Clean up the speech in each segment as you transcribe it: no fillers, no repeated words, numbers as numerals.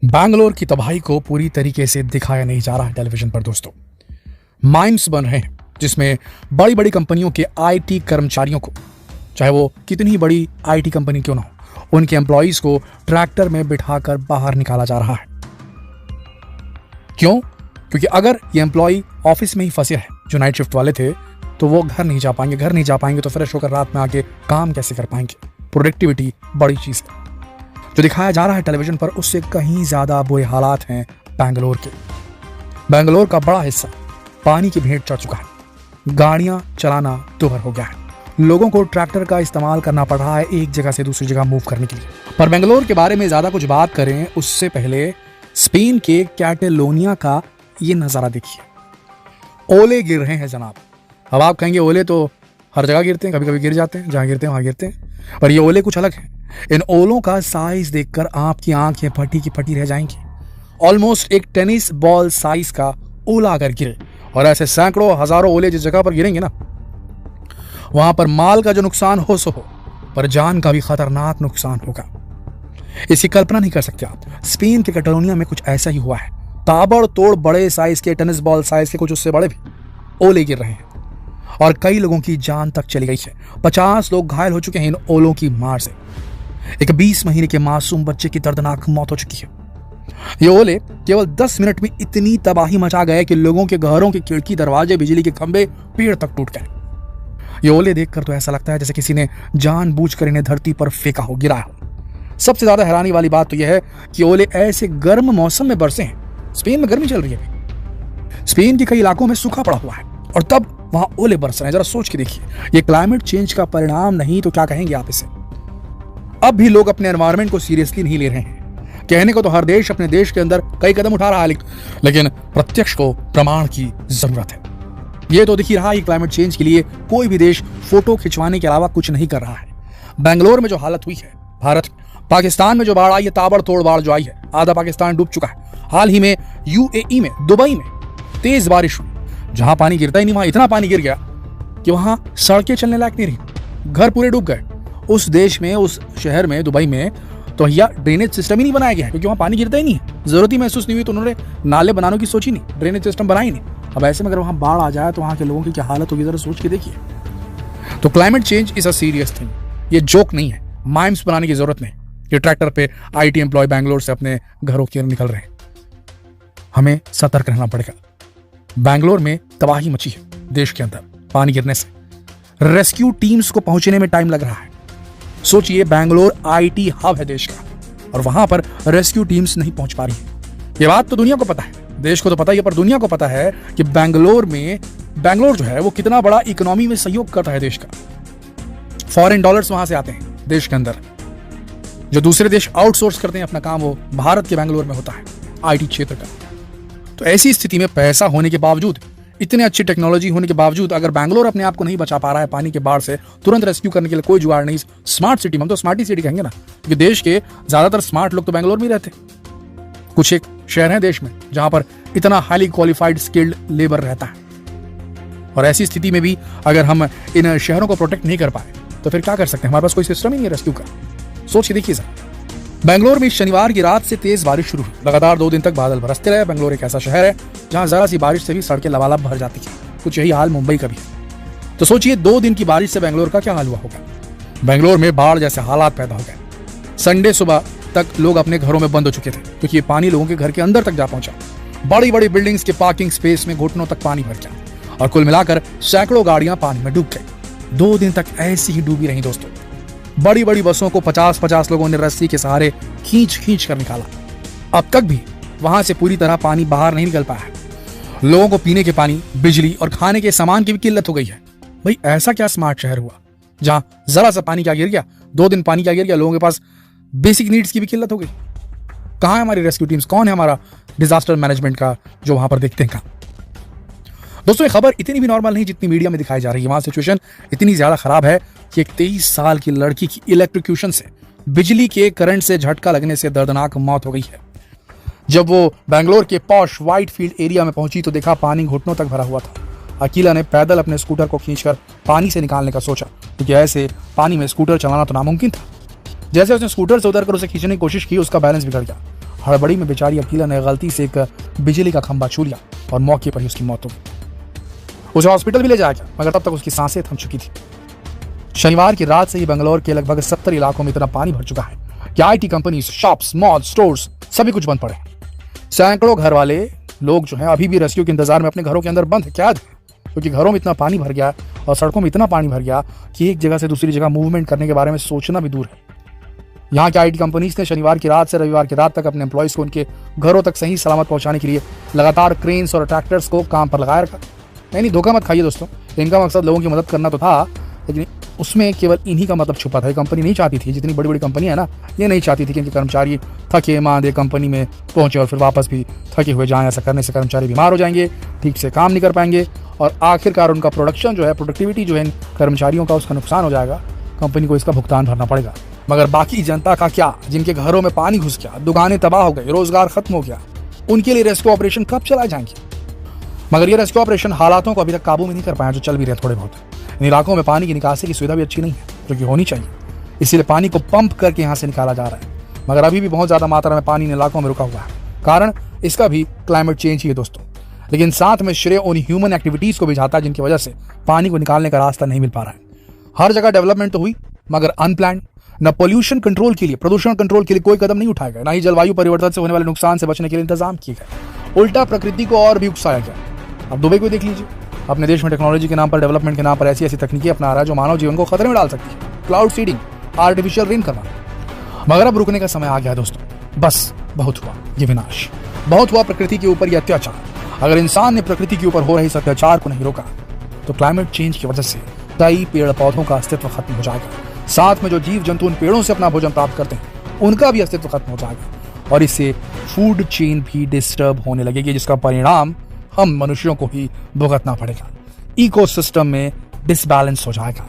बैंगलोर की तबाही को पूरी तरीके से दिखाया नहीं जा रहा है टेलीविजन पर दोस्तों। माइम्स बन रहे हैं जिसमें बड़ी बड़ी कंपनियों के आईटी कर्मचारियों को, चाहे वो कितनी ही बड़ी आईटी कंपनी क्यों ना हो, उनके एम्प्लॉइज को ट्रैक्टर में बिठाकर बाहर निकाला जा रहा है। क्यों? क्योंकि अगर ये एम्प्लॉय ऑफिस में ही फंसे हैं, जो नाइट शिफ्ट वाले थे, तो वो घर नहीं जा पाएंगे तो फ्रेश होकर रात में आके काम कैसे कर पाएंगे। प्रोडक्टिविटी बड़ी चीज है। जो दिखाया जा रहा है टेलीविजन पर उससे कहीं ज्यादा बुरे हालात हैं बैंगलोर के। बैंगलोर का बड़ा हिस्सा पानी की भेंट चढ़ चुका है। गाड़ियां चलाना दुभर हो गया है। लोगों को ट्रैक्टर का इस्तेमाल करना पड़ रहा है एक जगह से दूसरी जगह मूव करने के लिए। पर बैंगलोर के बारे में ज्यादा कुछ बात करें उससे पहले स्पेन के कैटेलोनिया का ये नजारा देखिए। ओले गिर रहे हैं जनाब। अब आप कहेंगे ओले तो हर जगह गिरते हैं, कभी कभी गिर जाते हैं, जहां गिरते हैं वहां गिरते हैं, पर ये ओले कुछ अलग है। इन ओलों का साइज देखकर आपकी आंखें फटी की फटी रह जाएंगी। ऑलमोस्ट एक टेनिस बॉल साइज का ओला अगर गिरे, और ऐसे सैकड़ों हजारों ओले जिस जगह पर गिरेंगे ना, वहां पर माल का जो नुकसान हो सो हो, पर जान का भी खतरनाक नुकसान होगा। इसकी कल्पना नहीं कर सकते आप। स्पेन के कैटेलोनिया में कुछ ऐसा ही हुआ है। ताबड़तोड़ बड़े साइज के, टेनिस बॉल साइज के, कुछ उससे बड़े भी ओले गिर रहे हैं और कई लोगों की जान तक चली गई है। 50 लोग घायल हो चुके हैं इन ओलों की मार से। एक 20 महीने के मासूम बच्चे की दर्दनाक मौत हो चुकी है। ये ओले केवल 10 मिनट में इतनी तबाही मचा गए कि लोगों के घरों की खिड़की, दरवाजे, बिजली के खंभे, पेड़ तक टूट गए। ये ओले देखकर तो ऐसा लगता है जैसे किसी ने जानबूझकर इन्हें धरती पर फेंका हो, गिराया हो। सबसे ज्यादा हैरानी वाली बात तो यह है कि ओले ऐसे गर्म मौसम में बरसे हैं। स्पेन में गर्मी चल रही है। स्पेन के कई इलाकों में सूखा पड़ा हुआ है और तब वहां ओले बरस रहे हैं। जरा सोच के देखिए, ये क्लाइमेट चेंज का परिणाम नहीं तो क्या कहेंगे आप इसे। अब भी लोग अपने एनवायरनमेंट को सीरियसली नहीं ले रहे हैं। कहने को तो हर देश अपने देश के अंदर कई कदम उठा रहा है, लेकिन प्रत्यक्ष को प्रमाण की जरूरत है। यह तो दिख ही रहा है, क्लाइमेट चेंज के लिए कोई भी देश फोटो खिंचवाने के अलावा कुछ नहीं कर रहा है। बैंगलोर में जो हालत हुई है, भारत पाकिस्तान में जो बाढ़ आई है, ताबड़तोड़ बाढ़ जो आई है, आधा पाकिस्तान डूब चुका है। हाल ही में यूएई में, दुबई में तेज बारिश हुई, जहां पानी गिरता ही नहीं, वहां इतना पानी गिर गया कि वहां सड़कें चलने लायक नहीं रही, घर पूरे डूब गए। उस देश में, उस शहर में, दुबई में तो यह ड्रेनेज सिस्टम ही नहीं बनाया गया है, क्योंकि वहां पानी गिरता ही नहीं है। जरूरत ही महसूस नहीं हुई तो उन्होंने नाले बनाने की सोची नहीं, ड्रेनेज सिस्टम बनाई नहीं। अब ऐसे में अगर वहां बाढ़ आ जाए तो वहां के लोगों की क्या हालत होगी, जरा सोच के देखिए। तो climate change is a serious thing. ये जोक नहीं है। माइम्स बनाने की जरूरत नहीं। ये ट्रैक्टर पे आईटी एम्प्लॉय बैंगलोर से अपने घरों की ओर निकल रहे हैं। हमें सतर्क रहना पड़ेगा। बैंगलोर में तबाही मची है देश के अंदर पानी गिरने से। रेस्क्यू टीम्स को पहुंचने में टाइम लग रहा है। सोचिए, बैंगलोर आईटी हब है देश का, और वहां पर रेस्क्यू टीम्स नहीं पहुंच पा रही है। ये बात तो दुनिया को पता है, देश को तो पता ही है, पर दुनिया को पता है कि बैंगलोर जो है वो कितना बड़ा इकोनॉमी में सहयोग करता है देश का। फॉरेन डॉलर्स वहां से आते हैं देश के अंदर। जो दूसरे देश आउटसोर्स करते हैं अपना काम, वो भारत के बैंगलोर में होता है, आईटी क्षेत्र का। तो ऐसी स्थिति में पैसा होने के बावजूद, इतने अच्छी टेक्नोलॉजी होने के बावजूद, अगर बैंगलोर अपने आप को नहीं बचा पा रहा है पानी के बाढ़ से, तुरंत रेस्क्यू करने के लिए कोई जुगाड़ नहीं। स्मार्ट सिटी, हम तो स्मार्ट सिटी कहेंगे ना, क्योंकि देश के ज्यादातर स्मार्ट लोग तो बैंगलोर में ही रहते। कुछ एक शहर है देश में जहां पर इतना हाईली क्वालिफाइड स्किल्ड लेबर रहता है, और ऐसी स्थिति में भी अगर हम इन शहरों को प्रोटेक्ट नहीं कर पाए तो फिर क्या कर सकते हैं। हमारे पास कोई सिस्टम ही नहीं है रेस्क्यू का। सोच के देखिए सर, बैंगलोर में शनिवार की रात से तेज बारिश शुरू हुई। लगातार 2 दिन तक बादल बरसते रहे। बैंगलोर एक ऐसा शहर है जहां जरा सी बारिश से भी सड़कें लबालब भर जाती है। कुछ यही हाल मुंबई का भी है। तो सोचिए, 2 दिन की बारिश से बैंगलोर का क्या हाल हुआ होगा। बैंगलोर में बाढ़ जैसे हालात पैदा हो गए। संडे सुबह तक लोग अपने घरों में बंद हो चुके थे, क्योंकि ये पानी लोगों के घर के अंदर तक जा पहुंचा। बड़ी बड़ी बिल्डिंग्स के पार्किंग स्पेस में घुटनों तक पानी भर गया, और कुल मिलाकर सैकड़ों गाड़ियां पानी में डूब गई। 2 दिन तक ऐसी ही डूबी रही दोस्तों। बड़ी बड़ी बसों को 50-50 लोगों ने रस्सी के सहारे खींच कर निकाला। अब तक भी वहां से पूरी तरह पानी बाहर नहीं निकल पाया है। लोगों को पीने के पानी, बिजली और खाने के सामान की भी किल्लत हो गई है। भाई, ऐसा क्या स्मार्ट शहर हुआ जहां जरा सा पानी क्या गिर गया, 2 दिन पानी क्या गिर गया, लोगों के पास बेसिक नीड्स की भी किल्लत हो गई। कहां है हमारी रेस्क्यू टीम्स? कौन है हमारा डिजास्टर मैनेजमेंट का जो वहां पर देखते हैं? कहां? दोस्तों, ये खबर इतनी भी नॉर्मल नहीं जितनी मीडिया में दिखाई जा रही है। वहां सिचुएशन इतनी ज्यादा खराब है कि एक 23 साल की लड़की की इलेक्ट्रोक्यूशन से, बिजली के करंट से झटका लगने से दर्दनाक मौत हो गई है। जब वो बैंगलोर के पॉश व्हाइट फील्ड एरिया में पहुंची तो देखा पानी घुटनों तक भरा हुआ था। अकीला ने पैदल अपने स्कूटर को खींचकर पानी से निकालने का सोचा, क्योंकि ऐसे पानी में स्कूटर चलाना तो नामुमकिन था। जैसे उसने स्कूटर से उतरकर उसे खींचने की कोशिश की, उसका बैलेंस बिगड़ गया। हड़बड़ी में बेचारी अकीला ने गलती से एक बिजली का खंभा छू लिया और मौके पर ही उसकी मौत हो गई। उसे हॉस्पिटल भी ले जाया गया, मगर तब तक उसकी सांसें थम चुकी थी। शनिवार की रात से ही बेंगलोर के लगभग 70 इलाकों में इतना पानी भर चुका है कि IT companies, shops, mall, stores सभी कुछ बंद पड़े हैं। सैकड़ों घर वाले लोग जो हैं अभी भी रेस्क्यू के इंतजार में अपने घरों के अंदर बंद है, कैद है, क्योंकि घरों में इतना पानी भर गया और सड़कों में इतना पानी भर गया कि एक जगह से दूसरी जगह मूवमेंट करने के बारे में सोचना भी दूर है। यहाँ के IT कंपनीज ने शनिवार की रात से रविवार की रात तक अपने एम्प्लॉयज को उनके घरों तक सही सलामत पहुंचाने के लिए लगातार क्रेन्स और ट्रैक्टर्स को काम पर लगाए रखा। नहीं, धोखा मत खाइए दोस्तों, इनका मकसद लोगों की मदद करना तो था, लेकिन उसमें केवल इन्हीं का मतलब छुपा था। कंपनी नहीं चाहती थी, जितनी बड़ी बड़ी कंपनी है ना, ये नहीं चाहती थी कि इनके कर्मचारी थके मांदे कंपनी में पहुंचे और फिर वापस भी थके हुए जाएं। ऐसा करने से कर्मचारी बीमार हो जाएंगे, ठीक से काम नहीं कर पाएंगे और आखिरकार उनका प्रोडक्शन जो है, प्रोडक्टिविटी जो है इन कर्मचारियों का, उसका नुकसान हो जाएगा। कंपनी को इसका भुगतान भरना पड़ेगा। मगर बाकी जनता का क्या, जिनके घरों में पानी घुस गया, दुकानें तबाह हो गई, रोजगार खत्म हो गया, उनके लिए रेस्क्यू ऑपरेशन कब चलाए जाएंगे? मगर ये रेस्क्यू ऑपरेशन हालातों को अभी तक काबू में नहीं कर पाया जो चल भी रहे थोड़े बहुत। इन इलाकों में पानी की निकासी की सुविधा भी अच्छी नहीं है, जो कि होनी चाहिए, इसीलिए पानी को पंप करके यहाँ से निकाला जा रहा है। मगर अभी भी बहुत ज्यादा मात्रा में पानी इन इलाकों में रुका हुआ है। कारण इसका भी क्लाइमेट चेंज ही है दोस्तों, लेकिन साथ में श्रेय उन ह्यूमन एक्टिविटीज को भी जाता है जिनकी वजह से पानी को निकालने का रास्ता नहीं मिल पा रहा है। हर जगह डेवलपमेंट तो हुई, मगर अनप्लान्ड। न पोल्यूशन कंट्रोल के लिए, प्रदूषण कंट्रोल के लिए कोई कदम नहीं उठाया गया, ना ही जलवायु परिवर्तन से होने वाले नुकसान से बचने के लिए इंतजाम किए गए। उल्टा प्रकृति को और भी उकसाया गया। अब दुबई को देख लीजिए, अपने देश में टेक्नोलॉजी के नाम पर, डेवलपमेंट के नाम पर ऐसी ऐसी तकनीकें अपना रहा है जो मानव जीवन को खतरे में डाल सकती है। क्लाउड सीडिंग, आर्टिफिशियल रेन करना। मगर अब रुकने का समय आ गया दोस्तों। बस बहुत हुआ ये विनाश, बहुत हुआ प्रकृति के ऊपर ये अत्याचार। अगर इंसान ने प्रकृति के ऊपर हो रहे इस अत्याचार को नहीं रोका तो क्लाइमेट चेंज की वजह से कई पेड़ पौधों का अस्तित्व खत्म हो जाएगा। साथ में जो जीव जंतु उन पेड़ों से अपना भोजन प्राप्त करते हैं, उनका भी अस्तित्व खत्म हो जाएगा और इससे फूड चेन भी डिस्टर्ब होने लगेगी, जिसका परिणाम हम मनुष्यों को ही भुगतना पड़ेगा। इकोसिस्टम में डिसबैलेंस हो जाएगा।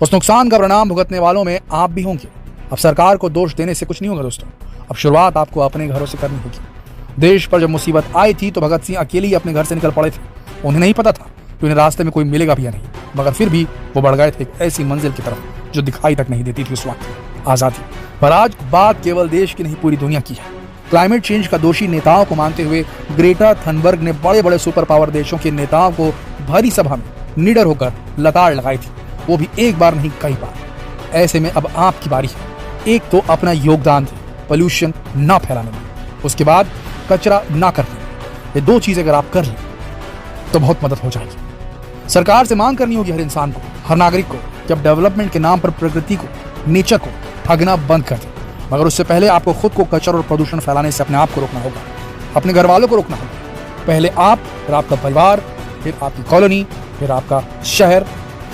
उस नुकसान का परिणाम भुगतने वालों में आप भी होंगे। अब सरकार को दोष देने से कुछ नहीं होगा दोस्तों, अब शुरुआत आपको अपने घरों से करनी होगी। देश पर जब मुसीबत आई थी तो भगत सिंह अकेले ही अपने घर से निकल पड़े थे। उन्हें नहीं पता था कि उन्हें रास्ते में कोई मिलेगा भी या नहीं, मगर फिर भी वो बढ़ गए थे एक ऐसी मंजिल की तरफ जो दिखाई तक नहीं देती थी उस वक्त, आजादी। पर आज बात केवल देश की नहीं, पूरी दुनिया की है। क्लाइमेट चेंज का दोषी नेताओं को मानते हुए ग्रेटा थनबर्ग ने बड़े बड़े सुपर पावर देशों के नेताओं को भरी सभा में निडर होकर लताड़ लगाई थी, वो भी एक बार नहीं कई बार। ऐसे में अब आपकी बारी है। एक तो अपना योगदान दें पोल्यूशन ना फैलाने में, उसके बाद कचरा ना करने में। ये दो चीजें अगर आप कर लें तो बहुत मदद हो जाएगी। सरकार से मांग करनी होगी हर इंसान को, हर नागरिक को, कि अब डेवलपमेंट के नाम पर प्रकृति को, नेचर को ठगना बंद कर दें। मगर उससे पहले आपको खुद को कचरा और प्रदूषण फैलाने से अपने आप को रोकना होगा, अपने घर वालों को रोकना होगा। पहले आप, फिर आपका परिवार, फिर आपकी कॉलोनी, फिर आपका शहर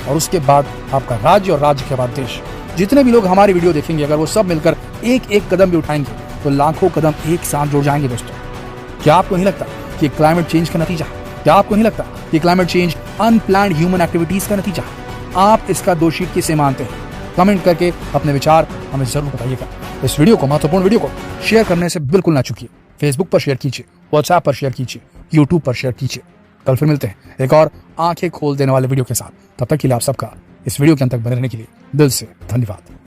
और उसके बाद आपका राज्य और राज्य के बाद देश। जितने भी लोग हमारी वीडियो देखेंगे, अगर वो सब मिलकर एक एक कदम भी उठाएंगे तो लाखों कदम एक साथ जुड़ जाएंगे दोस्तों। क्या आपको नहीं लगता कि क्लाइमेट चेंज का नतीजा है? क्या आपको नहीं लगता कि climate change unplanned human activities का नतीजा है? आप इसका दोषी किसे मानते हैं? कमेंट करके अपने विचार हमें जरूर बताइएगा। इस वीडियो को, महत्वपूर्ण वीडियो को शेयर करने से बिल्कुल ना चूकिए। फेसबुक पर शेयर कीजिए, व्हाट्सएप पर शेयर कीजिए, यूट्यूब पर शेयर कीजिए। कल फिर मिलते हैं एक और आंखें खोल देने वाले वीडियो के साथ। तब तक के लिए आप सबका इस वीडियो के अंत तक बने रहने के लिए दिल से धन्यवाद।